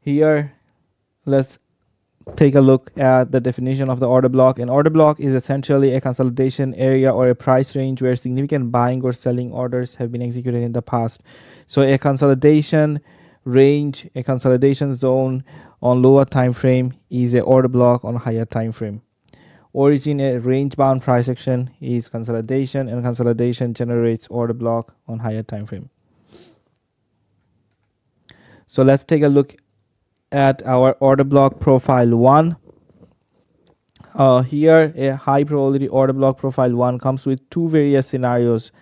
Here, let's take a look at the definition of the order block. An order block is essentially a consolidation area or a price range where significant buying or selling orders have been executed in the past. So a consolidation range, a consolidation zone on lower time frame is a order block on higher time frame. Origin, a range bound price action, is consolidation, and consolidation generates order block on higher time frame. So let's take a look at our order block profile 1. Here, a high probability order block profile 1 comes with two various scenarios.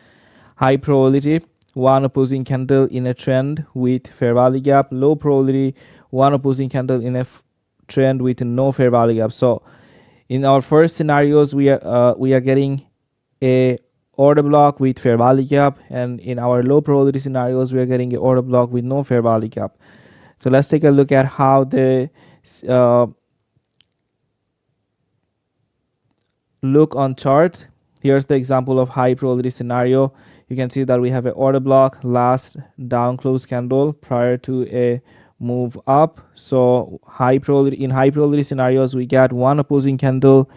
High probability, one opposing candle in a trend with fair value gap. Low probability, one opposing candle in a trend with no fair value gap. So in our first scenarios, we are getting a order block with fair value gap, and in our low probability scenarios, we are getting a order block with no fair value gap. So let's take a look at how they look on chart. Here's the example of high probability scenario. You can see that we have an order block, last down close candle prior to a move up. So in high probability scenarios, we get one opposing candle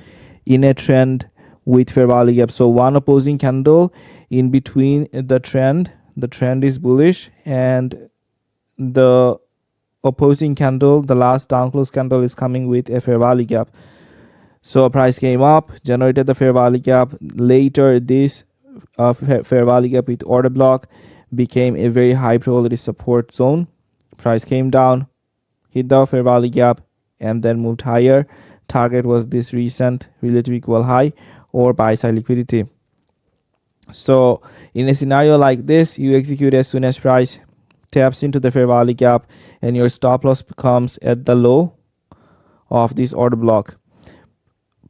in a trend with fair value gap. So one opposing candle in between the trend is bullish, and the opposing candle, the last down close candle, is coming with a fair value gap. So price came up, generated the fair value gap. Later, this fair value gap with order block became a very high probability support zone. Price came down, hit the fair value gap, and then moved higher. Target was this recent relative equal high or buy side liquidity. So in a scenario like this, you execute as soon as price taps into the fair value gap, and your stop loss becomes at the low of this order block.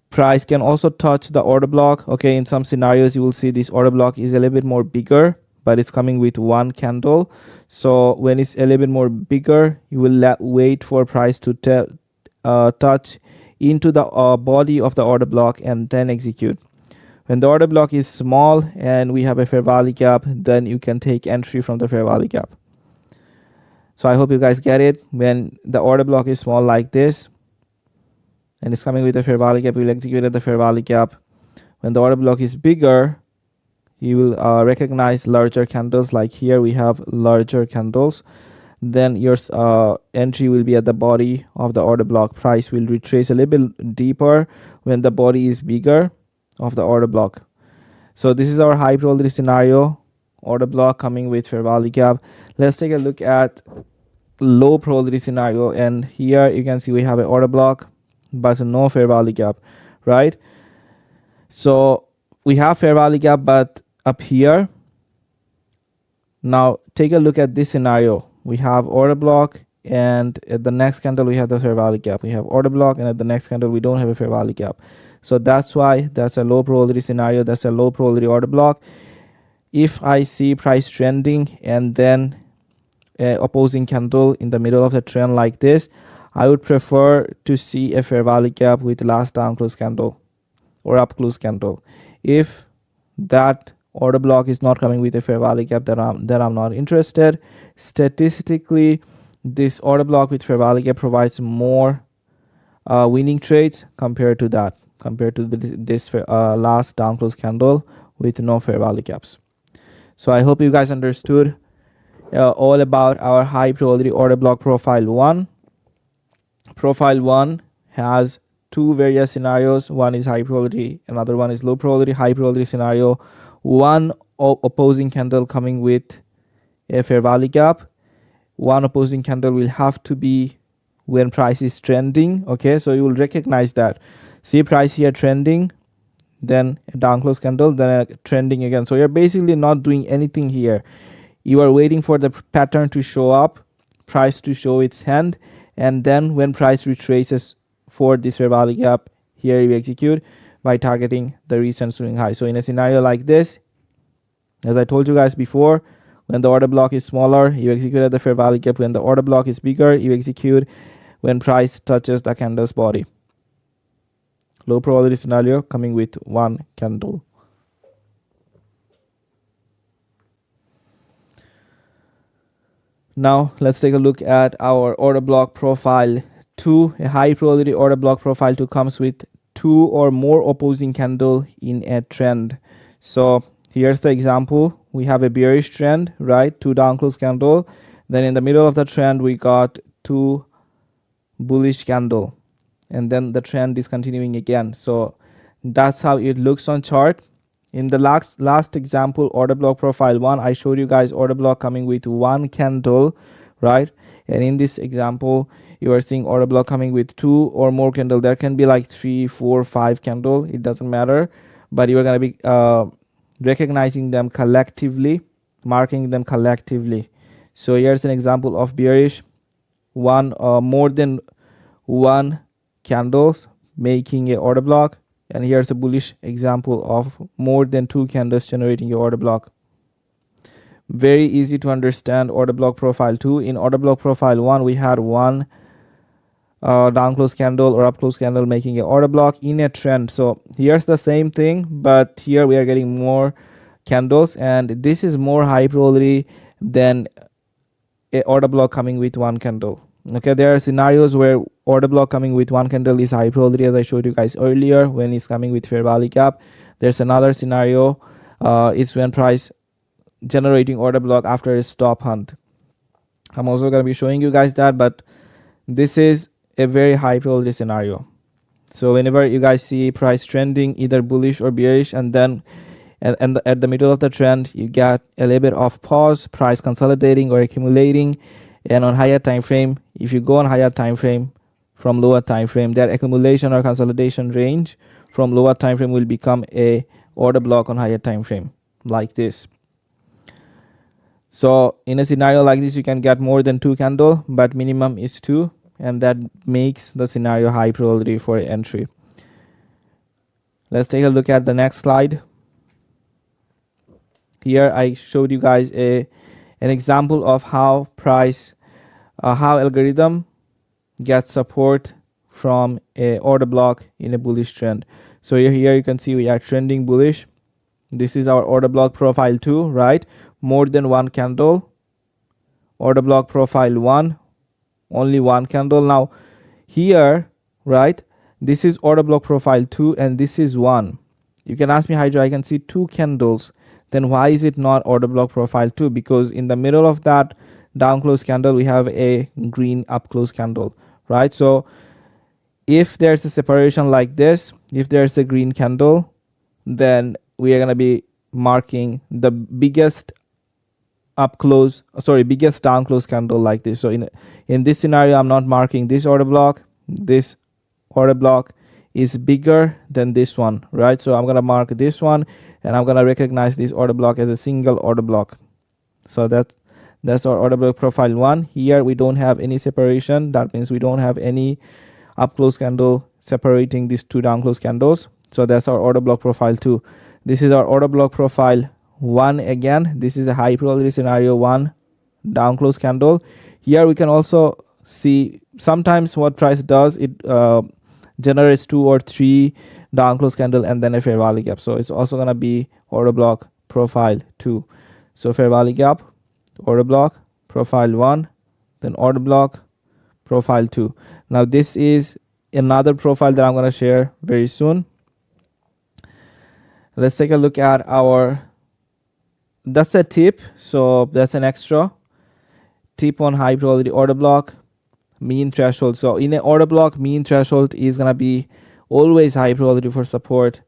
Price can also touch the order block. Okay, in some scenarios you will see this order block is a little bit more bigger, but it's coming with one candle. So when it's a little bit more bigger, you will wait for price to touch into the body of the order block and then execute. When the order block is small and we have a fair value gap, then you can take entry from the fair value gap. So I hope you guys get it. When the order block is small like this and it's coming with a fair value gap, we'll execute at the fair value gap. When the order block is bigger, you will recognize larger candles. Like here we have larger candles. Then your entry will be at the body of the order block. Price will retrace a little bit deeper when the body is bigger of the order block. So this is our high probability scenario, order block coming with fair value gap. Let's take a look at low probability scenario, and here you can see we have an order block but no fair value gap, right? So we have fair value gap but up here. Now take a look at this scenario. We have order block, and at the next candle we have the fair value gap. We have order block, and at the next candle we don't have a fair value gap. So that's why that's a low probability scenario. That's a low probability order block. If I see price trending and then opposing candle in the middle of the trend like this, I would prefer to see a fair value gap with last down close candle or up close candle. If that order block is not coming with a fair value gap, then I'm not interested. Statistically, this order block with fair value gap provides more winning trades compared to this last down close candle with no fair value gaps. So I hope you guys understood all about our high probability order block profile 1. Profile 1 has two various scenarios. One is high probability, another one is low probability. High probability scenario, one opposing candle coming with a fair value gap. One opposing candle will have to be when price is trending. Okay, so you will recognize that. See price here trending, then a down close candle, then a trending again. So you're basically not doing anything here. You are waiting for the pattern to show up, price to show its hand, and then when price retraces for this fair value gap, here you execute by targeting the recent swing high. So in a scenario like this, as I told you guys before, when the order block is smaller, you execute at the fair value gap. When the order block is bigger, you execute when price touches the candle's body. Low probability scenario coming with one candle. Now let's take a look at our order block profile 2. A high probability order block profile 2 comes with two or more opposing candle in a trend. So here's the example. We have a bearish trend, right? Two down close candle. Then in the middle of the trend, we got two bullish candle. And then the trend is continuing again. So that's how it looks on chart. In the last example, order block profile 1, I showed you guys order block coming with one candle, right? And in this example, you are seeing order block coming with two or more candle. There can be like 3, 4, 5 candle. It doesn't matter, but you are going to be recognizing them collectively, marking them collectively. So here's an example of bearish, one more than one candles making a order block, and here's a bullish example of more than two candles generating your order block. Very easy to understand order block profile 2. In order block profile 1, we had one down close candle or up close candle making a order block in a trend. So here's the same thing, but here we are getting more candles, and this is more high probability than a order block coming with one candle. Okay, there are scenarios where order block coming with one candle is high probability, as I showed you guys earlier, when it's coming with fair value gap. There's another scenario, it's when price generating order block after a stop hunt. I'm also going to be showing you guys that, but this is a very high probability scenario. So whenever you guys see price trending either bullish or bearish, and then at the middle of the trend you get a little bit of pause, price consolidating or accumulating, and on higher time frame, if you go on higher time frame from lower time frame, that accumulation or consolidation range from lower time frame will become a order block on higher time frame, like this. So in a scenario like this, you can get more than two candle, but minimum is two, and that makes the scenario high probability for entry. Let's take a look at the next slide. Here I showed you guys an example of how how algorithm gets support from a order block in a bullish trend. So here you can see we are trending bullish. This is our order block profile 2, right? More than one candle. Order block profile 1, only one candle. Now here, right, this is order block profile 2 and this is 1. You can ask me, Hydra, I can see two candles, then why is it not order block profile 2? Because in the middle of that down close candle we have a green up close candle, right? So if there's a separation like this, if there's a green candle, then we are going to be marking the biggest biggest down close candle like this. So in this scenario, I'm not marking this order block. This order block is bigger than this one, right? So I'm going to mark this one, and I'm going to recognize this order block as a single order block. So that's our order block profile 1. Here we don't have any separation. That means we don't have any up close candle separating these two down close candles. So that's our order block profile 2. This is our order block profile 1 again. This is a high probability scenario, 1 down close candle. Here we can also see sometimes what price does, it generates 2 or 3 down close candle and then a fair value gap. So it's also going to be order block profile 2. So fair value gap, order block profile 1, then order block profile 2. Now this is another profile that I'm going to share very soon. Let's take a look at that's a tip. So that's an extra tip on high probability order block, mean threshold. So in an order block, mean threshold is going to be always high probability for support.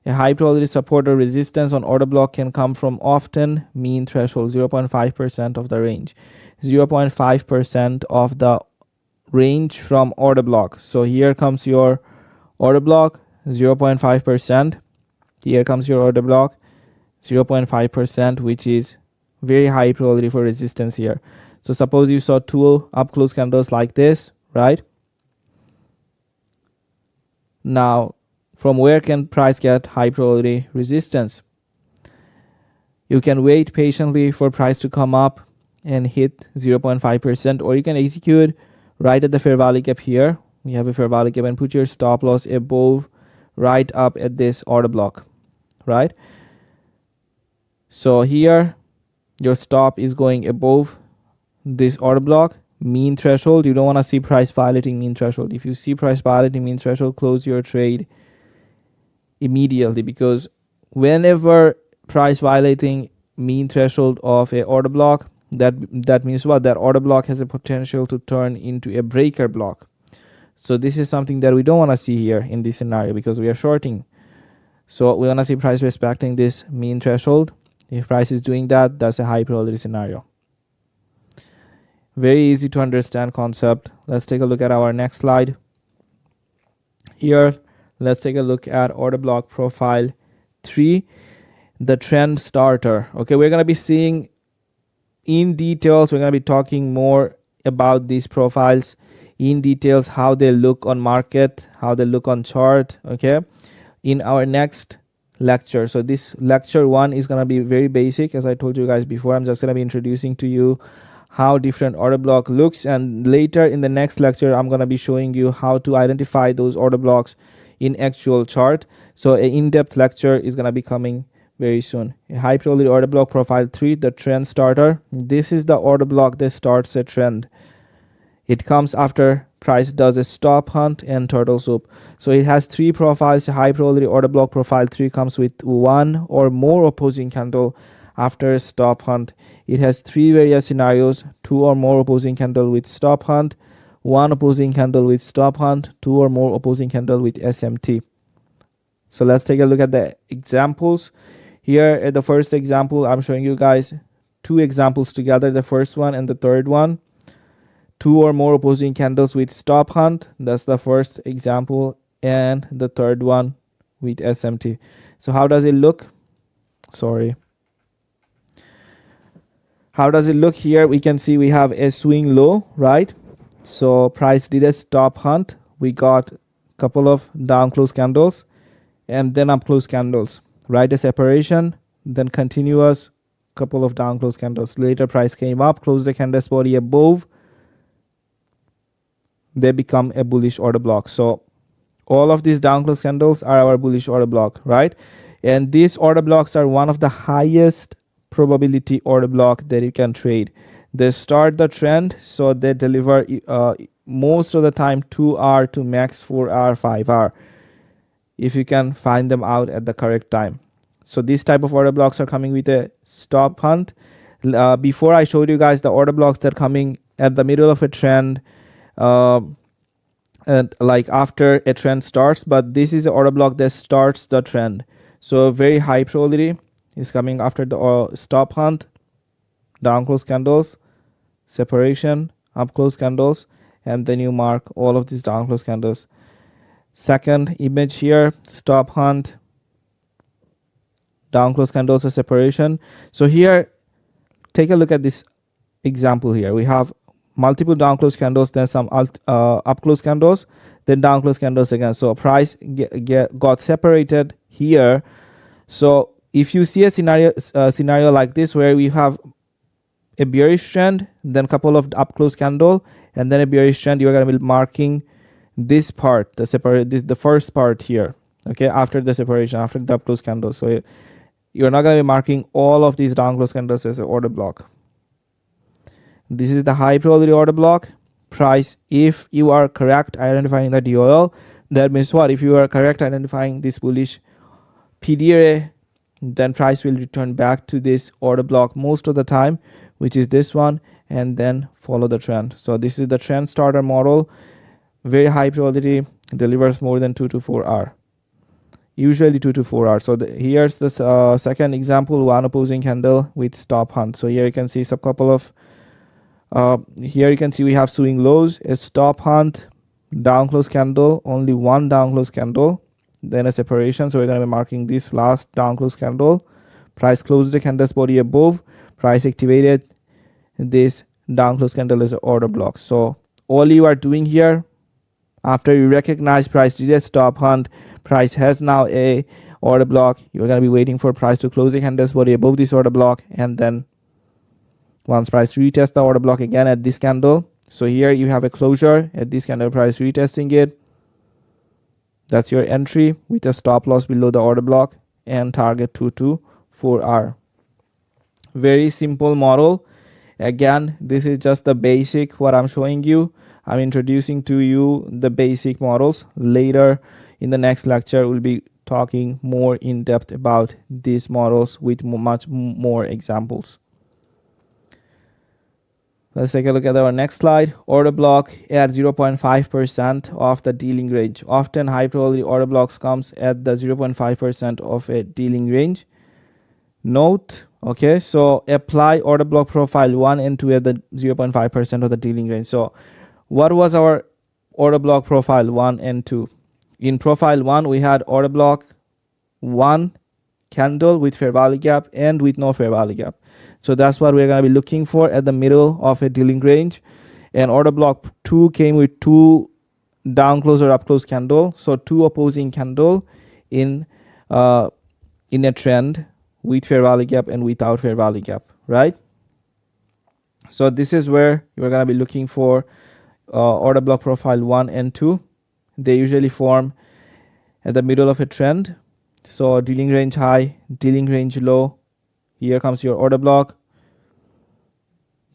A high probability support or resistance on order block can come from often mean threshold, 0.5% of the range. 0.5% of the range from order block. So here comes your order block, 0.5%. Here comes your order block, 0.5%, which is very high probability for resistance here. So suppose you saw two up close candles like this, right? Now, from where can price get high probability resistance? You can wait patiently for price to come up and hit 0.5%, or you can execute right at the fair value gap here. We have a fair value gap, and put your stop loss above, right up at this order block, right? So here your stop is going above this order block, mean threshold. You don't want to see price violating mean threshold. If you see price violating mean threshold, close your trade immediately, because whenever price violating mean threshold of a order block, that means what? That order block has a potential to turn into a breaker block. So this is something that we don't want to see here in this scenario, because we are shorting. So we want to see price respecting this mean threshold. If price is doing that, that's a high probability scenario. Very easy to understand concept. Let's take a look at our next slide. Here, let's take a look at order block profile 3, the trend starter. Okay, we're going to be seeing in details, we're going to be talking more about these profiles in details, how they look on market, how they look on chart, okay, in our next lecture. So this lecture 1 is going to be very basic. As I told you guys before, I'm just going to be introducing to you how different order block looks, and later in the next lecture I'm going to be showing you how to identify those order blocks in actual chart. So an in-depth lecture is going to be coming very soon. A high probability order block profile 3, the trend starter. This is the order block that starts a trend. It comes after price does a stop hunt and turtle soup. So it has 3 profiles. A high probability order block profile 3 comes with 1 or more opposing candle after a stop hunt. It has 3 various scenarios: 2 or more opposing candle with stop hunt, 1 opposing candle with stop hunt, 2 or more opposing candle with SMT. So let's take a look at the examples. Here at the first example, I'm showing you guys 2 examples together, the first one and the third one. 2 or more opposing candles with stop hunt, that's the first example, and the third one with SMT. So how does it look? How does it look here? We can see we have a swing low, right? So price did a stop hunt. We got a couple of down close candles and then up close candles, right? A separation, then continuous couple of down close candles. Later price came up, closed the candle body above. They become a bullish order block. So all of these down close candles are our bullish order block, right? And these order blocks are one of the highest probability order block that you can trade. They start the trend, so they deliver most of the time 2 hour to max 4 hour, 5 hour, if you can find them out at the correct time. So these type of order blocks are coming with a stop hunt. Before I showed you guys the order blocks that are coming at the middle of a trend, and like after a trend starts, but this is an order block that starts the trend. So very high probability is coming after the stop hunt, down close candles, separation, up close candles, and then you mark all of these down close candles. Second image here, stop hunt, down close candles, a separation. So here, take a look at this example here. We have multiple down close candles, then some up close candles, then down close candles again. So price got separated here. So if you see a scenario like this, where we have a bearish trend, then a couple of up close candle, and then a bearish trend, you're going to be marking this part, the first part here, okay, after the separation, after the up close candle. So you're not going to be marking all of these down close candles as an order block. This is the high probability order block. Price, if you are correct identifying the DOL, that means what? If you are correct identifying this bullish PDA, then price will return back to this order block most of the time, which is this one, and then follow the trend. So this is the trend starter model. Very high probability, delivers more than 2 to 4 hour, usually 2 to 4 hours. So here's the second example, 1 opposing candle with stop hunt. So here you can see some couple of here you can see we have swing lows, a stop hunt, down close candle, only 1 down close candle, then a separation. So we're going to be marking this last down close candle. Price closed the candle's body above, price activated this down close candle as an order block. So all you are doing here, after you recognize price did a stop hunt, price has now a order block, you're going to be waiting for price to close the candle's body above this order block, and then once price retest the order block again at this candle. So here you have a closure at this candle, price retesting it. That's your entry with a stop loss below the order block and target 2 to 4 hour. Very simple model. Again, this is just the basic what I'm showing you. I'm introducing to you the basic models. Later in the next lecture, we'll be talking more in depth about these models with much more examples. Let's take a look at our next slide. Order block at 0.5% of the dealing range. Often high probability order blocks comes at the 0.5% of a dealing range. Note, okay, so apply order block profile 1 and 2 at the 0.5% of the dealing range. So what was our order block profile 1 and 2? In profile 1, we had order block 1 candle with fair value gap and with no fair value gap. So that's what we're going to be looking for at the middle of a dealing range. And order block 2 came with 2 down close or up close candle. So 2 opposing candle in a trend with fair value gap and without fair value gap, right? So this is where you're going to be looking for order block profile 1 and 2. They usually form at the middle of a trend. So dealing range high, dealing range low. Here comes your order block.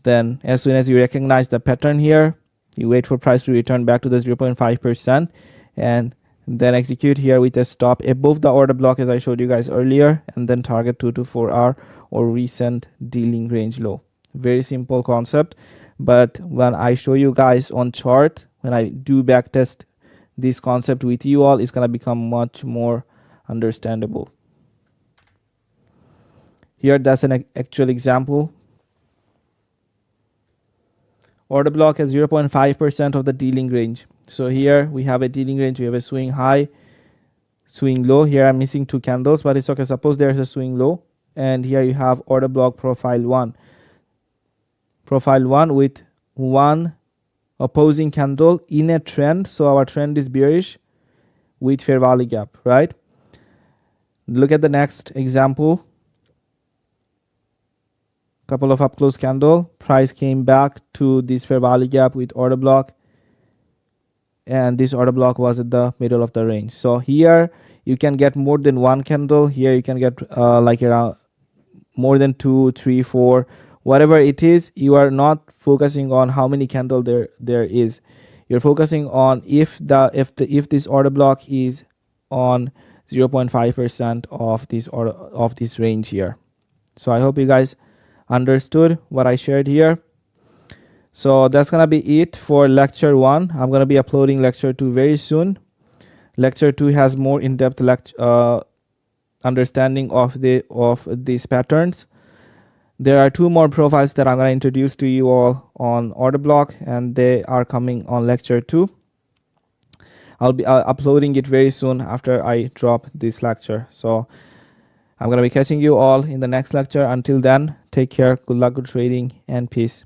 Then as soon as you recognize the pattern here, you wait for price to return back to the 0.5% and then execute here with a stop above the order block as I showed you guys earlier, and then target 2 to 4 hour or recent dealing range low. Very simple concept, but when I show you guys on chart, when I do backtest this concept with you all, it's gonna become much more understandable. Here, that's an actual example. Order block has 0.5% of the dealing range. So here we have a dealing range, we have a swing high, swing low. Here I'm missing 2 candles, but it's okay. Suppose there's a swing low, and here you have order block profile 1. Profile 1 with 1 opposing candle in a trend. So our trend is bearish with fair value gap, right? Look at the next example. Couple of up close candle, price came back to this fair value gap with order block, and this order block was at the middle of the range. So here you can get more than 1 candle. Here you can get like around more than 2, 3, 4, whatever it is. You are not focusing on how many candle there is. You're focusing on if this order block is on 0.5% of this order of this range here. So I hope you guys understood what I shared here. So that's gonna be it for lecture 1. I'm gonna be uploading lecture 2 very soon. Lecture 2 has more in-depth understanding of these patterns. There are 2 more profiles that I'm gonna introduce to you all on order block, and they are coming on lecture 2. I'll be uploading it very soon after I drop this lecture. So I'm going to be catching you all in the next lecture. Until then, take care, good luck, good trading, and peace.